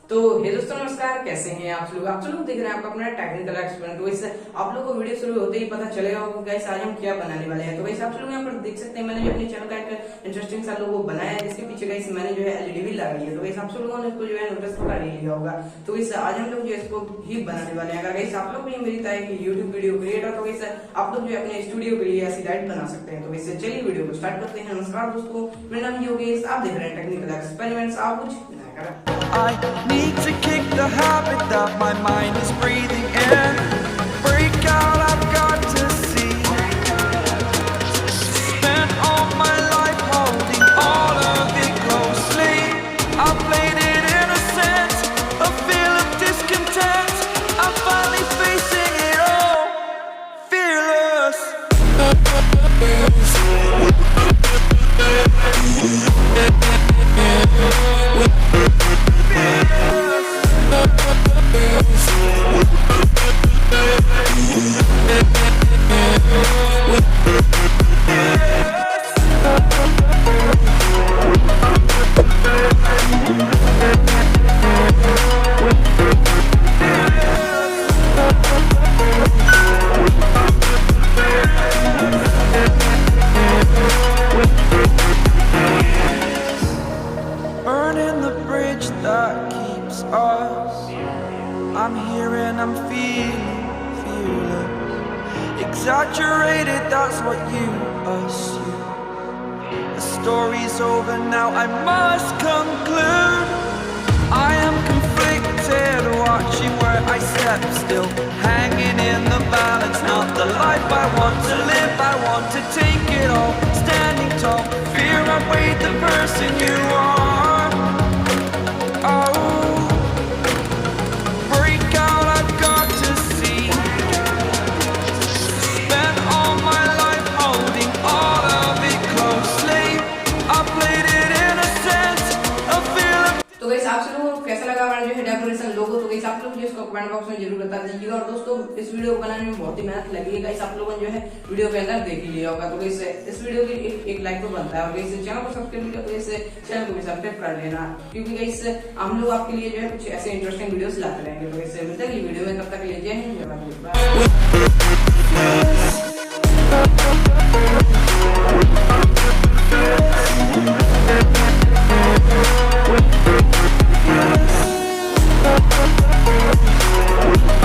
तो हे दोस्तों नमस्कार, कैसे हैं आप लोग देख रहे हैं आपका अपना टेक्निकल एक्सपेरिमेंट। तो इससे आप लोगों को वीडियो शुरू होते ही पता चलेगा कि गाइस आज हम क्या बनाने वाले हैं। तो गाइस आप लोग यहाँ पर देख सकते हैं, मैंने जो अपने चैनल का एक इंटरेस्टिंग सा लोगो बनाया है, जिसके पीछे गाइस मैंने जो है एलईडी भी लगाई है। तो गाइस आप लोगों ने इसको जो है नोटिस कर ही लिया होगा। तो गाइस आज हम लोग जो इसको ही बनाने वाले हैं। अगर गाइस आप लोग भी मेरी तरह की यूट्यूब वीडियो क्रिएटर, तो गाइस आप लोग जो अपने स्टूडियो के लिए ऐसी लाइट बना सकते हैं। तो गाइस चलिए वीडियो को स्टार्ट करते हैं। नमस्कार दोस्तों, मेरा नाम योगेश, आप देख रहे हैं टेक्निकल एक्सपेरिमेंट्स। आप कुछ I need to kick the habit that my mind is breathing in. Break out, I've got to see. Spent all my life holding all of it closely. I played it innocent, a feel of discontent. I'm finally facing it all, fearless. Burning the bridge that keeps us. I'm here and I'm feeling fearless. Exaggerated, that's what you assume. The story's over now, I must conclude. I am conflicted, watching where I step still, hanging in the balance. Not the life I want to live, I want to take it all. Standing tall, fear I weighed the person you are. Oh, break out, I've got to see. Spent all my life holding all of it closely. I played it innocent, a feel of... तो guys आप लोगों को कैसा लगा हमारा जो है decoration लोगो। तो गाइस आप लोग जो इसको कमेंट बॉक्स में जरूर बता दीजिएगा। और दोस्तों इस वीडियो को बनाने में बहुत ही मेहनत लगी है गाइस, आप लोगों ने जो है वीडियो के अंदर देख ही लिया होगा। तो गाइस इस वीडियो की एक लाइक तो बनता है, और गाइस चैनल को सब्सक्राइब किया तो गाइस चैनल को भी सब्सक्राइब कर लेना, क्योंकि गाइस हम लोग आपके लिए जो है कुछ ऐसे इंटरेस्टिंग वीडियोस लाते रहेंगे। तो गाइस मिलते हैं अगली वीडियो में, तब तक के लिए जय हिंद, जय भारत।